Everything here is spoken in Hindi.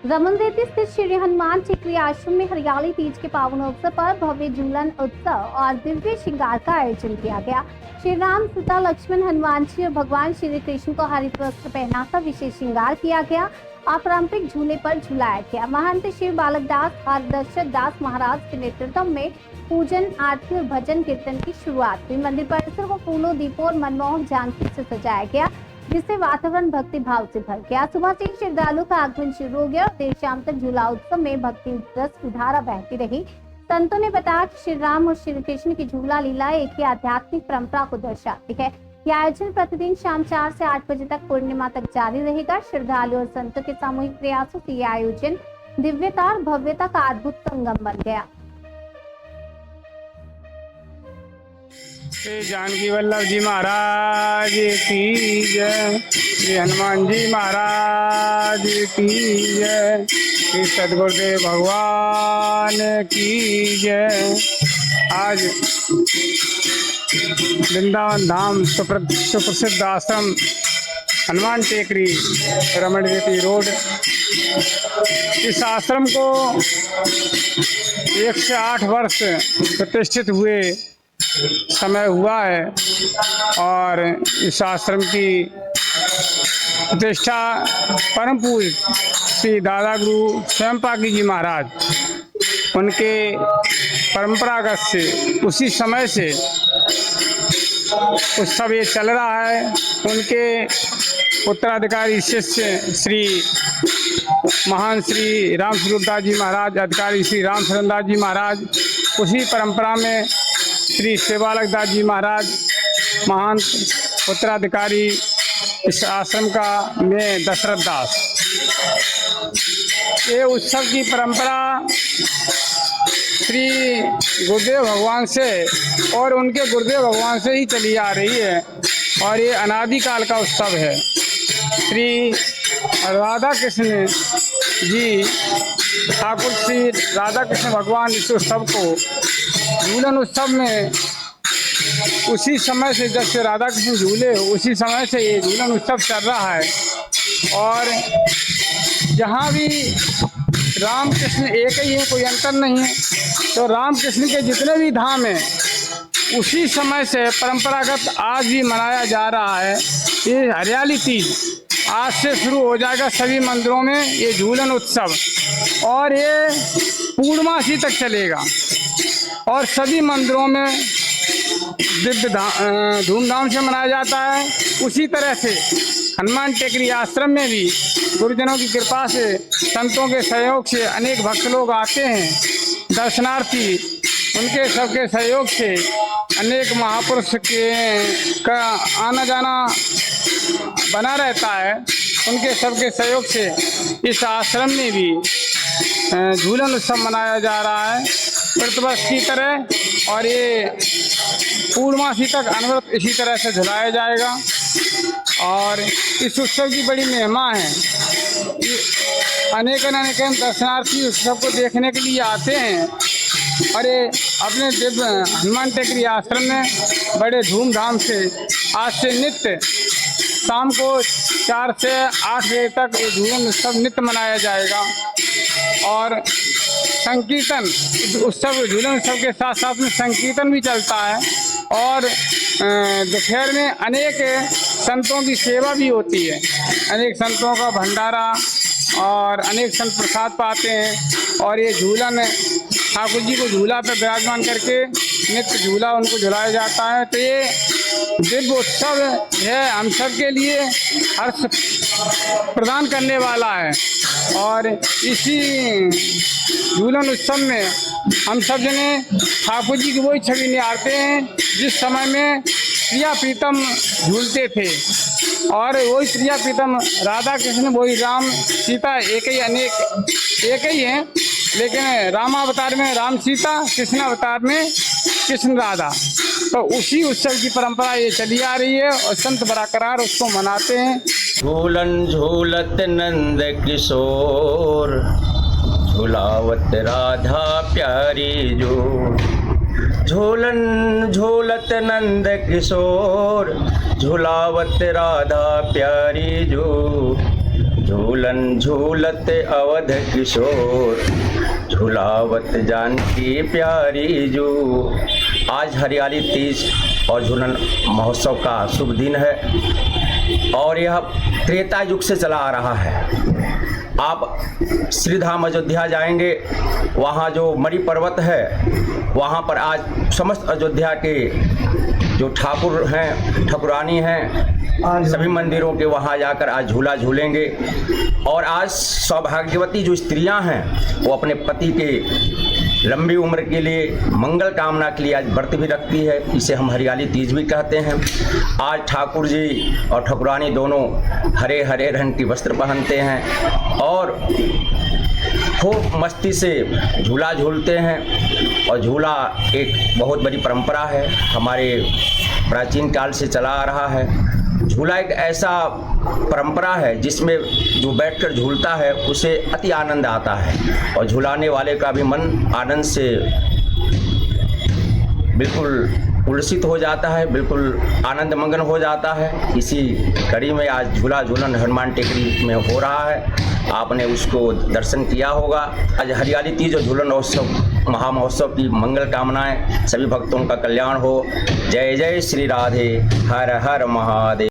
रमनरेती स्थित श्री हनुमान टेकरी आश्रम में हरियाली तीज के पावन अवसर पर भव्य झूलन उत्सव और दिव्य श्रृंगार का आयोजन किया गया। श्री राम, सीता, लक्ष्मण, हनुमान जी और भगवान श्री कृष्ण को हरित वस्त्र पहनाकर विशेष श्रृंगार किया गया और पारंपरिक झूले पर झुलाया गया। महंत श्री बालक दास और दशरथ दास महाराज के नेतृत्व में पूजन, आरती और भजन कीर्तन की शुरुआत हुई। मंदिर परिसर को फूलों, दीपों और मनमोहक झांकी से सजाया गया, जिससे वातावरण भक्ति भाव से भर गया। सुबह से श्रद्धालुओं का आगमन शुरू हो गया और देर शाम तक झूला उत्सव में भक्ति रस की धारा बहती रही। संतों ने बताया कि श्री राम और श्री कृष्ण की झूला लीला एक ही आध्यात्मिक परंपरा को दर्शाती है। यह आयोजन प्रतिदिन शाम 4 से 8 बजे तक पूर्णिमा तक जारी रहेगा। श्रद्धालुओं और संतों के सामूहिक प्रयासों से यह आयोजन दिव्यता और भव्यता का अद्भुत संगम बन गया। श्री जानकी वल्लभ जी महाराज की जय, श्री हनुमान जी महाराज की जय, श्री सद्गुरुदेव भगवान की जय। आज वृंदावन धाम सुप्रसिद्ध आश्रम हनुमान टेकरी रमनरेती रोड, इस आश्रम को 1 से 8 वर्ष प्रतिष्ठित हुए समय हुआ है और इस आश्रम की प्रतिष्ठा परम पूज्य श्री दादा गुरु स्वयं पाकी जी महाराज उनके परंपरागत से उसी समय से उत्सव ये चल रहा है। उनके उत्तराधिकारी शिष्य श्री महान श्री राम स्वरूप दास जी महाराज, अधिकारी श्री राम शरण दास जी महाराज, उसी परंपरा में श्री सेवालक दास जी महाराज महान उत्तराधिकारी इस आश्रम का में दशरथ दास। ये उत्सव की परंपरा श्री गुरुदेव भगवान से और उनके गुरुदेव भगवान से ही चली आ रही है और ये अनादिकाल का उत्सव है। श्री राधा कृष्ण जी, ठाकुर श्री राधा कृष्ण भगवान इस उत्सव को झूलन उत्सव में उसी समय से, जब से राधा कृष्ण झूले उसी समय से ये झूलन उत्सव चल रहा है। और जहाँ भी राम कृष्ण एक ही है, कोई अंतर नहीं है, तो राम कृष्ण के जितने भी धाम हैं उसी समय से परंपरागत आज भी मनाया जा रहा है। ये हरियाली तीज आज से शुरू हो जाएगा सभी मंदिरों में ये झूलन उत्सव, और ये पूर्णमासी तक चलेगा और सभी मंदिरों में दिव्य धूमधाम से मनाया जाता है। उसी तरह से हनुमान टेकरी आश्रम में भी गुरुजनों की कृपा से, संतों के सहयोग से अनेक भक्त लोग आते हैं दर्शनार्थी। उनके सबके सहयोग से अनेक महापुरुष का आना जाना बना रहता है। उनके सबके सहयोग से इस आश्रम में भी झूलन उत्सव मनाया जा रहा है प्रतिवर्ष की तरह, और ये पूर्णमासी तक अनवरत इसी तरह से झुलाया जाएगा। और इस उत्सव की बड़ी महिमा है। अनेक दर्शनार्थी उत्सव को देखने के लिए आते हैं और ये अपने दिव्य हनुमान टेकरी आश्रम में बड़े धूमधाम से आज से नित्य शाम को 4 से 8 बजे तक ये झूलन उत्सव नित्य मनाया जाएगा। और संकीर्तन उत्सव, झूलन उत्सव के साथ साथ में संकीर्तन भी चलता है और दोपहर में अनेक संतों की सेवा भी होती है। अनेक संतों का भंडारा और अनेक संत प्रसाद पाते हैं और ये झूलन ठाकुर जी को झूला पर विराजमान करके नित्य झूला उनको झुलाया जाता है। तो ये दिव्य उत्सव है, हम सब के लिए हर्ष प्रदान करने वाला है। और इसी झूलन उत्सव में हम सब जने ठाकुर जी की वही छवि निहारते हैं जिस समय में प्रिया प्रीतम झूलते थे, और वही प्रिया प्रीतम राधा कृष्ण, वही राम सीता एक ही हैं, लेकिन रामावतार में राम सीता, कृष्ण अवतार में कृष्ण राधा। तो उसी उत्सव की परंपरा ये चली आ रही है और संत बरकरार उसको मनाते हैं। झूलन झूलत नंद किशोर, झुलावत राधा प्यारी जो। झूलन झूलत नंद किशोर, झुलावत राधा प्यारी जो। झूलन झूलत अवध किशोर, झुलावत जानकी प्यारी जो। आज हरियाली तीज और झूलन महोत्सव का शुभ दिन है और यह त्रेता युग से चला आ रहा है। आप श्रीधाम अयोध्या जाएंगे, वहाँ जो मणि पर्वत है, वहाँ पर आज समस्त अयोध्या के जो ठाकुर हैं, ठाकुरानी हैं, सभी मंदिरों के वहाँ जाकर आज झूला झूलेंगे। और आज सौभाग्यवती जो स्त्रियां हैं वो अपने पति के लंबी उम्र के लिए, मंगल कामना के लिए आज व्रत भी रखती है। इसे हम हरियाली तीज भी कहते हैं। आज ठाकुर जी और ठाकुरानी दोनों हरे हरे रंग की वस्त्र पहनते हैं और खूब मस्ती से झूला झूलते हैं। और झूला एक बहुत बड़ी परंपरा है, हमारे प्राचीन काल से चला आ रहा है। झूला एक ऐसा परंपरा है जिसमें जो बैठकर झूलता है उसे अति आनंद आता है और झूलाने वाले का भी मन आनंद से बिल्कुल उल्लसित हो जाता है, बिल्कुल आनंद मगन हो जाता है। इसी कड़ी में आज झूला झूलन हनुमान टेकरी में हो रहा है, आपने उसको दर्शन किया होगा। आज हरियाली तीज और झूलन महोत्सव महामहोत्सव की मंगल कामनाएं, सभी भक्तों का कल्याण हो। जय जय श्री राधे, हर हर महादेव।